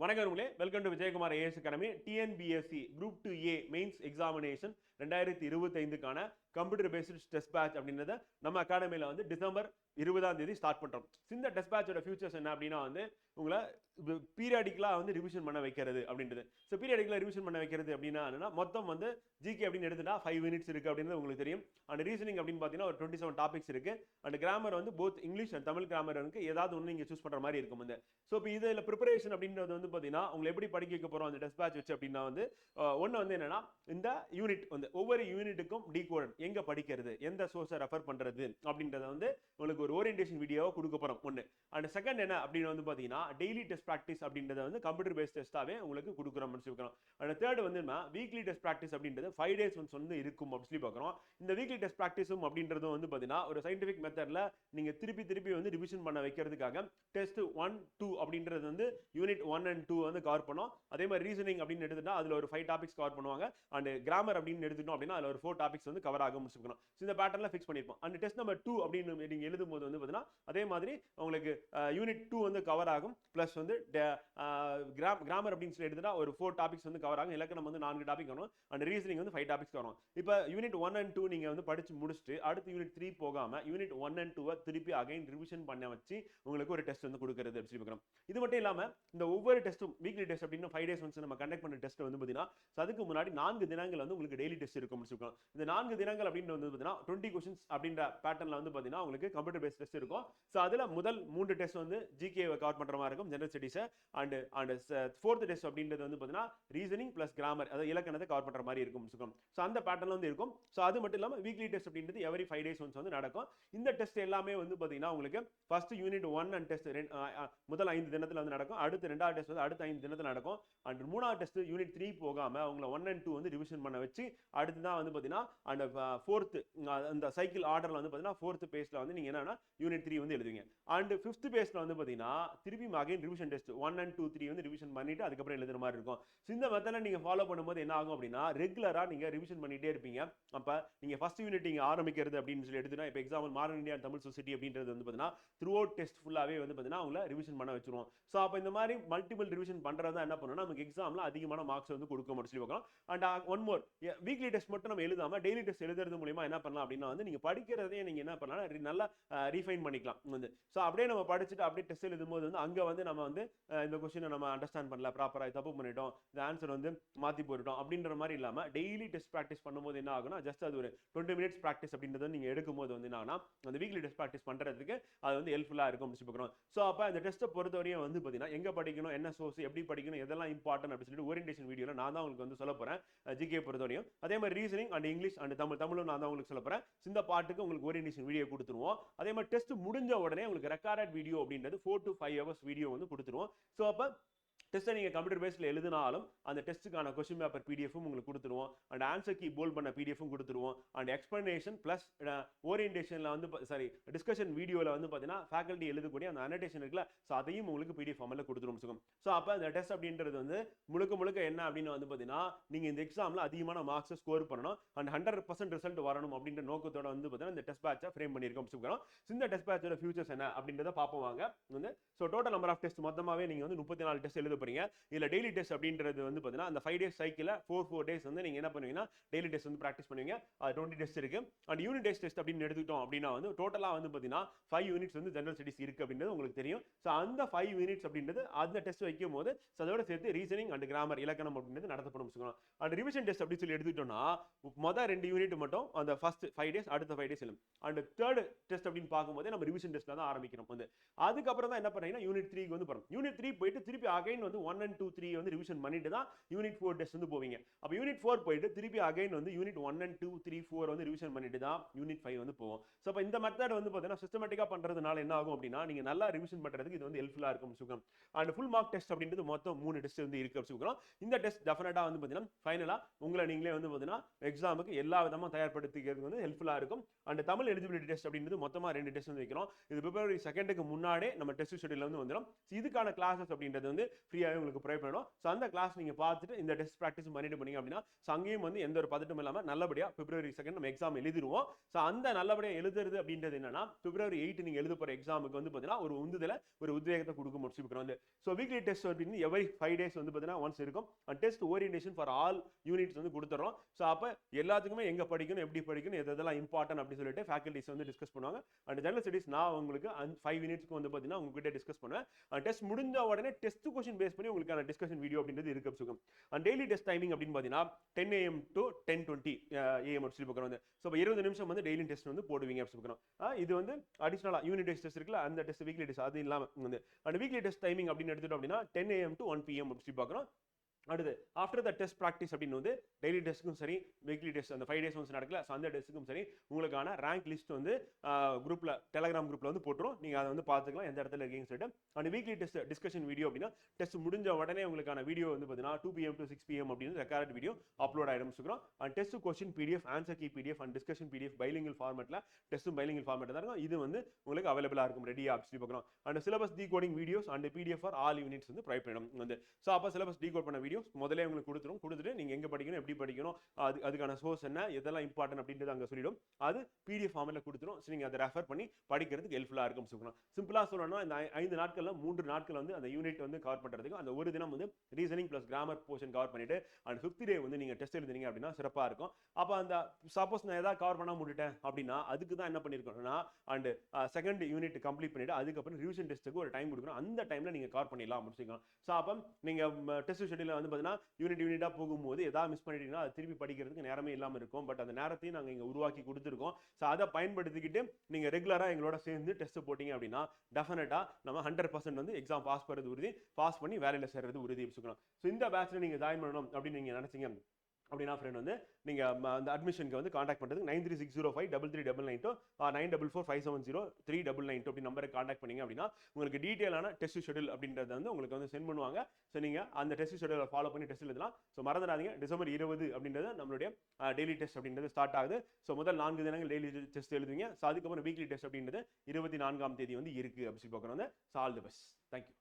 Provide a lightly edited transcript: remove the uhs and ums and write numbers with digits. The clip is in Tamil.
வணக்கங்களே, welcome to Vijayakumar IAS academy. TNPSC group 2A mains examination 2025க்கான கம்ப்யூட்டர் பேஸ்ட் டெஸ்ட் பேட்ச் அப்படின்றத நம்ம அகாடமியில் வந்து டிசம்பர் 20ஆம் தேதி ஸ்டார்ட் பண்ணுறோம். இந்த டெஸ்ட் பேட்சோட ஃபியூச்சர்ஸ் என்ன அப்படின்னா வந்து உங்களை பீரியாடிக்கலாக வந்து ரிவிஷன் பண்ண வைக்கிறது அப்படின்றது. ஸோ பீரியாடிக்கலாக ரிவிஷன் பண்ண வைக்கிறது அப்படின்னா என்னன்னா, மொத்தம் வந்து ஜிகே அப்படின்னு எடுத்துட்டா 5 மினிட்ஸ் இருக்குது அப்படின்றது உங்களுக்கு தெரியும். அண்ட் ரீசனிங் அப்படின்னு பார்த்தீங்கன்னா ஒரு 27 டாபிக்ஸ் இருக்குது. அண்ட் கிராமர் வந்து both English and Tamil grammar இருக்குது. ஏதாவது ஒன்று நீங்கள் சூஸ் பண்ணுற மாதிரி இருக்கும் வந்து. ஸோ இப்போ இதில் ப்ரிப்பரேஷன் அப்படின்றது வந்து பார்த்தீங்கன்னா உங்களை எப்படி படிக்க வைக்க போகிறோம் அந்த டெஸ்ட் பேட்ச் வச்சு அப்படின்னா வந்து ஒன்று வந்து என்னன்னா, இந்த யூனிட் வந்து ஒவ்வொரு யூனிட்டுக்கும் டீகோடட் எங்க படிக்கிறது, எந்த சோர்ஸை ரெஃபர் பண்றது அப்படின்றத வந்து உங்களுக்கு ஒரு ஓரியன்டேஷன் வீடியோவை கொடுக்க போறோம் ஒன்று. அண்ட் செகண்ட் என்ன அப்படின்னு வந்து பார்த்தீங்கன்னா டெய்லி டெஸ்ட் ப்ராக்டிஸ் அப்படின்றத வந்து கம்ப்யூட்டர் பேஸ்ட் டெஸ்ட்டாகவே உங்களுக்கு கொடுக்குறோம் சொல்லிக்கிறோம். அண்ட் தேர்ட் வந்து வீக்லி டெஸ்ட் ப்ராக்டிஸ் அப்படின்றது 5 days வந்து இருக்கும் அப்படின்னு சொல்லி பார்க்குறோம். இந்த வீக்லி டெஸ்ட் ப்ராக்டிஸும் அப்படின்றதும் வந்து பார்த்தீங்கன்னா ஒரு சயின்டிஃபிக் மெத்தடில் நீங்கள் திருப்பி வந்து ரிவிஷன் பண்ண வைக்கிறதுக்காக டெஸ்ட் 1, 2 அப்படின்றது வந்து யூனிட் 1 and 2 வந்து கவர் பண்ணோம். அதே மாதிரி ரீசனிங் அப்படின்னு எடுத்துட்டா அதில் ஒரு 5 டாபிக்ஸ் கவர் பண்ணுவாங்க. அண்ட் கிராமர் அப்படின்னு எடுத்துட்டோம் அப்படின்னா அதில் ஒரு 4 டாபிக்ஸ் வந்து கவர் ஆகும் முடிச்சுக்கணும். இந்த பேட்டர்ல ஃபிக்ஸ் பண்ணிருப்போம். அண்ட் டெஸ்ட் நம்பர் 2 அப்படின்னு நீங்க எழுதும் போது வந்து பார்த்தீங்கன்னா அதே மாதிரி உங்களுக்கு யூனிட் 2 வந்து கவர் ஆகும். பிளஸ் வந்து கிராமர் அப்படின்னு சொல்லி எடுத்துட்டா ஒரு 4 டாபிக்ஸ் வந்து கவர் ஆகும். இலக்கணம் வந்து 4 டாபிக் வரும். அண்ட் ரீசனிங் வந்து 5 டாபிக்ஸ் வரும். இப்போ யூனிட் 1 and 2 நீங்க வந்து படிச்சு முடிச்சுட்டு அடுத்து யூனிட் 3 போகாம யூனிட் 1 and 2 திருப்பி அகைன் ரிவிஷன் பண்ண வச்சு உங்களுக்கு ஒரு டெஸ்ட் வந்து கொடுக்கிறது அப்படின்னு சொல்லி பார்க்குறோம். இது மட்டும் இல்லாம இந்த ஒவ்வொரு டெஸ்ட்டும் வீக்லி டெஸ்ட் அப்படின்னு 5 days வந்து நம்ம கண்டக்ட் பண்ண டெஸ்ட் வந்து பார்த்தீங்கன்னா அதுக்கு முன்னாடி 4 தினங்கள் வந்து உங்களுக்கு டெய்லி டெஸ்ட் இருக்கும் சொல்லுவோம். இந்த 4 தினங்கள் அப்படின்னு வந்து பார்த்தீங்கன்னா 20 கொஸ்டின்ஸ் அப்படின்ற பேட்டர்ல வந்து பார்த்தீங்கன்னா உங்களுக்கு கம்ப்யூட்டர் பேஸ்ட் டெஸ்ட் இருக்கும். ஸோ அதில் முதல் 3 டெஸ்ட் வந்து ஜிகே கவர் பண்ற மாதிரி இருக்கும், general studies. And fourth test அப்படின்றது வந்து பார்த்தீங்கன்னா ரீசனிங் பிளஸ் கிராமர், அதாவது இலக்கணத்தை கவர் பண்ற மாதிரி இருக்கும். ஸோ அந்த பேட்டர்ல வந்து இருக்கும். ஸோ அது மட்டும் இல்லாமல் வீக்லி டெஸ்ட் அப்படின்றது எவரி 5 days வந்து நடக்கும். இந்த டெஸ்ட் எல்லாமே வந்து பார்த்தீங்கன்னா உங்களுக்கு ஃபர்ஸ்ட் யூனிட் 1 அண்ட் டெஸ்ட் முதல் 5 தினத்தில் வந்து நடக்கும். அடுத்து 2வது டெஸ்ட் வந்து அடுத்த 5 தினத்தில் நடக்கும். அண்ட் 3வது டெஸ்ட் யூனிட் 3 போகாம உங்களை 1 and 2 வந்து ரிவிஷன் பண்ண வச்சு அடுத்து தான் வந்து பார்த்தீங்கன்னா அந்த ஃபோர்த் அந்த சைக்கிள் ஆர்டர்ல வந்து பார்த்தீங்கன்னா ஃபோர்த் பேஸ்ல வந்து நீங்க என்னன்னா யூனிட் 3 வந்து எழுதுவீங்க. அண்ட் ஃபிஃப்த் பேஸ்ல வந்து பார்த்தீங்கன்னா திருப்பி அகைன் ரிவிஷன் டெஸ்ட் 1 and 2, 3 வந்து ரிவிஷன் பண்ணிட்டு அதுக்கப்புறம் எழுதுற மாதிரி இருக்கும். இந்த மெத்தட நீங்க ஃபாலோ பண்ணும்போது என்ன ஆகும் அப்படின்னா ரெகுலரா நீங்க ரிவிஷன் பண்ணிட்டே இருப்பீங்க. அப்ப நீங்க ஃபர்ஸ்ட் யூனிட் நீங்க ஆரம்பிக்கிறது அப்படின்னு சொல்லி எடுத்துனா இப்போ example modern India Tamil society அப்படின்றது வந்து பார்த்தீங்கன்னா த்ரூ அவுட் டெஸ்ட் ஃபுல்லாவே வந்து பார்த்தீங்கன்னா உங்களை ரிவிஷன் பண்ண வச்சிருவோம். ஸோ அப்போ இந்த மாதிரி மல்டிபிள் ரிவிஷன் பண்றதா என்ன பண்ணணும்னா நமக்கு எக்ஸாம்ல அதிகமான மார்க்ஸ் வந்து கொடுக்க முடியும் சொல்லி பார்க்கலாம். And one more, weekly test மட்டும் நம்ம எழுதாம டெய்லி டெஸ்ட் எழுதுறது மூலமா என்ன பண்ணலாம் அப்படின்னா வந்து நீங்க படிக்கிறதே நீங்க என்ன பண்ணலாம் நல்லா ரீஃபைன் பண்ணிக்கலாம் வந்து. ஸோ அப்படியே நம்ம படிச்சுட்டு அப்படியே டெஸ்ட் எழுதும்போது வந்து அங்க வந்து நம்ம வந்து இந்த கொஸ்டினை நம்ம அண்டர்ஸ்டாண்ட் பண்ணல, ப்ராப்பரா தப்பு பண்ணிட்டோம், இந்த ஆன்சர் வந்து மாத்தி போட்டுட்டோம் அப்படின்ற மாதிரி இல்லாம டெய்லி டெஸ்ட் ப்ராக்டிஸ் பண்ணும்போது என்ன ஆகும்னா ஜஸ்ட் அது ஒரு 20 minutes ப்ராக்டிஸ் அப்படின்றத நீங்க எடுக்கும்போது வந்து என்ன ஆகும்னா அந்த வீக்லி டெஸ்ட் ப்ராக்டிஸ் பண்றதுக்கு அது வந்து ஹெல்ப்ஃபுல்லா இருக்கும் அப்படின்னு பார்க்குறோம். ஸோ அப்போ இந்த டெஸ்ட்டை பொறுத்தவரையும் வந்து பார்த்தீங்கன்னா எங்க படிக்கணும், என்ன சோர்ஸ், எப்படி படிக்கணும், எதெல்லாம் இம்பார்ட்டன்ட் அப்படின்னு சொல்லிட்டு ஓரியன்டேஷன் வீடியோல நான் தான் உங்களுக்கு வந்து சொல்ல போறேன். ஜிகே பொறுத்தவரையும் அதே மாதிரி ரீசனிங் அண்ட் இங்கிலீஷ் அண்ட் தமிழும் நான் தான் உங்களுக்கு சொல்ல போறேன். இந்த பாட்டுக்கு உங்களுக்கு ஓரியன்டேஷன் வீடியோ கொடுத்துருவோம். அதே மாதிரி டெஸ்ட் முடிஞ்ச உடனே உங்களுக்கு ரெக்கார்டட் வீடியோ அப்படின்றது 4 to 5 hours வீடியோ வந்து கொடுத்துருவோம். ஸோ அப்போ டெஸ்ட்டை நீங்கள் கம்ப்யூட்டர் பேஸ்டில் எழுதினாலும் அந்த டெஸ்ட்டுக்கான கொஸ்டின் பேப்பர் பிடிஎஃபும் உங்களுக்கு கொடுத்துருவோம். அண்ட் ஆன்சர் கீ போல்ட் பண்ண பிடிஎஃபும் கொடுத்துருவோம். அண்ட் எக்ஸ்பிளனேஷன் ப்ளஸ் ஓரியன்டேஷனில் வந்து டிஸ்கஷன் வீடியோவில் வந்து பார்த்தீங்கன்னா ஃபேக்கல்ட்டி எழுதக்கூடிய அந்த அனடேஷன் இருக்குல்ல, ஸோ அதையும் உங்களுக்கு பிடிஎஃப் ஃபார்மில் கொடுத்துருவோம். ஸோ அப்போ அந்த டெஸ்ட் அப்படின்றது வந்து முழுக்க என்ன அப்படின்னு வந்து பார்த்தீங்கன்னா நீங்கள் இந்த எக்ஸாமில் அதிகமான மார்க்ஸை ஸ்கோர் பண்ணணும் அண்ட் 100% ரிசல்ட் வரணும் அப்படின்ற நோக்கத்தோட வந்து பார்த்தீங்கன்னா இந்த டெஸ்ட் பேட்சை ஃப்ரேம் பண்ணியிருக்கோம். இந்த டெஸ்ட் பேட்சோட ஃபியூச்சர்ஸ் என்ன அப்படின்றத பார்ப்போம் வாங்க வந்து. So total number of test மொத்தமாகவே நீங்கள் வந்து 34 டெஸ்ட் எழுத போறீங்க. இல்ல டெய்லி டெஸ்ட் அப்படின்றது வந்து பாத்தீங்கன்னா அந்த 5 days சைக்கிள்ல 4 days வந்து நீங்க என்ன பண்ணுவீங்கன்னா டெய்லி டெஸ்ட் வந்து பிராக்டிஸ் பண்ணுவீங்க. 20 டெஸ்ட் இருக்கு. அண்ட் யூனிட் டெஸ்ட் அப்படின்னு எடுத்துக்கிட்டோம் அப்படின்னா வந்து டோட்டலா வந்து பாத்தீங்கன்னா 5 யூனிட்ஸ் வந்து ஜெனரல் ஸ்டடிஸ் இருக்கு அப்படின்றது உங்களுக்கு தெரியும். ஸோ அந்த 5 யூனிட்ஸ் அப்படின்றது அந்த டெஸ்ட் வைக்கும் போது அதோட சேர்த்து ரீசனிங் அண்ட் கிராமர் இலக்கணம் அப்படின்றது நடத்தப்படும். அண்ட் ரிவிஷன் டெஸ்ட் அப்படின்னு சொல்லி எடுத்துக்கிட்டோம்னா மொதல் 2 யூனிட் மட்டும் அந்த ஃபர்ஸ்ட் 5 days அடுத்த 5 days எழுதும். அண்ட் தேர்ட் டெஸ்ட் அப்படின்னு பார்க்கும்போது நம்ம ரிவிஷன் டெஸ்ட்ல தான் ஆரம்பிக்கிறோம் வந்து. அதுக்கப்புறம் தான் என்ன பண்ணீங்கன்னா யூனிட் 3 வந்து போறோம். யூனிட் 3 போயிட்டு திருப்பி அகைன் வந்து 1 and 2, 3 வந்து ரிவிஷன் பண்ணிட்டு தான் யூனிட் 4 டெஸ்ட் வந்து போவீங்க. அப்ப யூனிட் 4 போயிட்டு திருப்பி அகைன் வந்து யூனிட் 1 and 2, 3, 4 வந்து ரிவிஷன் பண்ணிட்டு தான் யூனிட் 5 வந்து போவோம். சோ அப்ப இந்த மெத்தட் வந்து பாத்தீங்கன்னா சிஸ்டமேட்டிக்கா பண்றதுனால என்ன ஆகும் அப்படின்னா நீங்க நல்லா ரிவிஷன் பண்றதுக்கு இது வந்து ஹெல்ப்ஃபுல்லா இருக்கும் சுகம். அண்ட் ஃபுல் மார்க் டெஸ்ட் அப்படின்றது மொத்தம் 3 டெஸ்ட் வந்து இருக்கு சுகம். இந்த டெஸ்ட் டெஃபினட்டா வந்து பாத்தீங்கன்னா ஃபைனலா உங்களை நீங்களே வந்து பாத்தீங்கன்னா எக்ஸாமுக்கு எல்லா விதமா தயார்படுத்திக்கிறதுக்கு வந்து ஹெல்ப்ஃபுல்லா இருக்கும். அண்ட் தமிழ் எலிஜிபிலிட்டி டெஸ்ட் அப்படின்றது மொத்தமா 2 டெஸ்ட் வந்து வைக்கிறோம். இது பிப்ரவரி 2க்கு முன்னாடி நம்ம டெஸ்ட் ஷெட்யூல்ல வந்து வந்துரும். இதுக்கான கிளாसेस அப்படின்றது வந்து ஃப்ரீ ஃப்ரீயாகவே உங்களுக்கு ப்ரொவைட் பண்ணணும். ஸோ அந்த கிளாஸ் நீங்கள் பார்த்துட்டு இந்த டெஸ்ட் ப்ராக்டிஸ் பண்ணிட்டு பண்ணீங்க அப்படின்னா ஸோ அங்கேயும் வந்து எந்த ஒரு பதட்டம் இல்லாமல் நல்லபடியாக February 2 நம்ம எக்ஸாம் எழுதிடுவோம். ஸோ அந்த நல்லபடியாக எழுதுறது அப்படின்றது என்னன்னா February 8 நீங்கள் எழுத போகிற எக்ஸாமுக்கு வந்து பார்த்தீங்கன்னா ஒரு உந்துதலை ஒரு உத்வேகத்தை கொடுக்கும் முடிச்சுக்கிறோம் வந்து. ஸோ வீக்லி டெஸ்ட் அப்படின்னு எவ்ரி 5 days வந்து பார்த்தீங்கன்னா ஒன்ஸ் இருக்கும். Test orientation for all units வந்து கொடுத்துறோம். ஸோ அப்போ எல்லாத்துக்குமே எங்கே படிக்கணும் எப்படி படிக்கணும் எதெல்லாம் இம்பார்ட்டன்ட் அப்படின்னு சொல்லிட்டு ஃபேக்கல்டிஸ் வந்து டிஸ்கஸ் பண்ணுவாங்க. அண்ட் ஜெனரல் ஸ்டடீஸ் நான் உங்களுக்கு 5 யூனிட்ஸ்க்கு வந்து பார்த்தீங்கன்னா உங்ககிட்ட டிஸ்கஸ் பண்ணுவேன். டெஸ்ட் முடிஞ்ச உடனே டெஸ்ட் கொஸ்டின் பேஸ் பண்ணி உங்களுக்கான டிஸ்கஷன் வீடியோ அப்படின்றது இருக்கு சுகம். அண்ட் டெய்லி டெஸ்ட் டைமிங் அப்படின்னு பார்த்தீங்கன்னா 10 AM to 10:20 AM சொல்லி பார்க்குறோம் வந்து. ஸோ 20 நிமிஷம் வந்து டெய்லி டெஸ்ட் வந்து போடுவீங்க அப்படின்னு பார்க்குறோம். இது வந்து அடிஷனலாக யூனிட் டெஸ்ட் இருக்குல்ல அந்த டெஸ்ட் வீக்லி டெஸ்ட் அது இல்லாமல் வந்து அண்ட் வீக்லி டெஸ்ட் டைமிங் அப்படின்னு எடுத்துட்டோம் அப்படின்னா 10 AM to 1 PM சொல்லி பார்க்குறோம். அடுத்து ஆஃப்டர் த டெஸ்ட் ப்ராக்டிஸ் அப்படின்னு வந்து டெய்லி டெஸ்ட்டுக்கும் சரி வீக்லி டெஸ்ட் அந்த 5 days ஒன்ஸ் நடக்கல ஸோ அந்த டெஸ்ட்டுக்கும் சரி உங்களுக்கான ரேங்க் லிஸ்ட் வந்து குரூப்பில் டெலகிராம் குரூப்பில் வந்து போட்டுரும். நீங்கள் அதை வந்து பார்த்துக்கலாம் எந்த இடத்துல இருக்கீங்கன்னு சொல்லிட்டு. And weekly test discussion video அப்படின்னா டெஸ்ட் முடிஞ்ச உடனே உங்களுக்கான வீடியோ வந்து பார்த்தீங்கன்னா 2 PM to 6 PM அப்படின்னு ரெக்கார்ட் வீடியோ அப்லோட் ஆகிடும் சொல்கிறோம். And test question PDF answer key PDF and discussion PDF bilingual ஃபார்மேட்டில் டெஸ்ட்டும் பைலிங்கல் ஃபார்மேட் தான் இருக்கும். இது வந்து உங்களுக்கு அவைலபிளாக இருக்கும் ரெடியாக அப்படி பார்க்குறோம். And syllabus decoding videos and PDF for all units வந்து ப்ரொவைட் பண்ணணும் வந்து. ஸோ அப்போ சிலபஸ் டீகோட் பண்ண வீடியோஸ் முதல்ல உங்களுக்கு கொடுத்துட்டு நீங்க எங்க படிக்கணும் எப்படி படிக்கணும் அதுக்கான சோர்ஸ் என்ன எதெல்லாம் இம்பார்ட்டன்ட் அப்படின்றது அங்க சொல்லிடும். அது PDF ஃபார்மட்ல கொடுத்துரும். ஸோ நீங்க அதை ரெஃபர் பண்ணி படிக்கிறதுக்கு ஹெல்ப்ஃபுல்லா இருக்கும் சொல்லணும். சிம்பிளா சொல்லணும்னா இந்த 5 நாட்கள்ல 3 நாட்கள் வந்து அந்த யூனிட் வந்து கவர் பண்றதுக்கு அந்த ஒரு தினம் வந்து reasoning plus grammar portion cover பண்ணிட்டு அண்ட் 5th டே வந்து நீங்க டெஸ்ட் எழுதுனீங்க அப்படின்னா சிறப்பா இருக்கும். அப்ப அந்த சப்போஸ் நான் ஏதாவது கவர் பண்ணாம விட்டுட்டேன் அப்படின்னா அதுக்கு தான் என்ன பண்ணிருக்கோம்னா அண்ட் செகண்ட் யூனிட் கம்ப்ளீட் பண்ணிட்டு அதுக்கப்புறம் ரிவிஷன் டெஸ்ட்டுக்கு ஒரு டைம் கொடுக்கணும். அந்த டைம்ல நீங்க கவர் பண்ணிடலாம் அப்படின்னு. ஸோ அப்போ நீங்க டெஸ்ட் ஷெட்யூல்ல வந்து பார்த்தீங்கன்னா யூனிட்டா போகும்போது ஏதாவது மிஸ் பண்ணிட்டீங்கன்னா அது திருப்பி படிக்கிறதுக்கு நேரமே இல்லாமல் இருக்கும். பட் அந்த நேரத்தையும் நாங்கள் இங்கே உருவாக்கி கொடுத்துருக்கோம். ஸோ அதை பயன்படுத்திக்கிட்டு நீங்கள் ரெகுலராக எங்களோட சேர்ந்து டெஸ்ட் போட்டிங்க அப்படின்னா டெஃபினட்டாக நம்ம 100% வந்து எக்ஸாம் பாஸ் பண்ணுறது உறுதி, பாஸ் பண்ணி வேலையில் சேர்றது உறுதி சொல்லலாம். ஸோ இந்த பேட்ச்ல நீங்கள் ஜாயின் பண்ணணும் அப்படின்னு நீங்கள் நினைச்சீங்க அப்படின்னா ஃப்ரெண்ட் வந்து நீங்கள் அந்த அட்மிஷனுக்கு வந்து காண்டாக்ட் பண்ணுறதுக்கு 9360533992 9445703992 அப்படி நம்பரை காண்டாக்ட் பண்ணீங்க அப்படின்னா உங்களுக்கு டீட்டெயிலான டெஸ்ட் ஷெட்யூல் அப்படின்றத வந்து உங்களுக்கு வந்து சென்ட் பண்ணுவாங்க. ஸோ நீங்கள் அந்த டெஸ்ட் ஷெட்யூலை ஃபாலோ பண்ணி டெஸ்ட் எழுதலாம். ஸோ மறந்துடாதீங்க டிசம்பர் 20 அப்படின்றது நம்மளுடைய டெய்லி டெஸ்ட் அப்படின்றது ஸ்டார்ட் ஆகுது. ஸோ முதல் 4 தினங்கள் டெய்லி டெஸ்ட் எழுதுவீங்க. ஸோ அதுக்கப்புறம் வீக்லி டெஸ்ட் அப்படின்றது 24ஆம் தேதி வந்து இருக்குது அப்படின்னு சொல்லி பார்க்குறோம். So all the best. Thank you.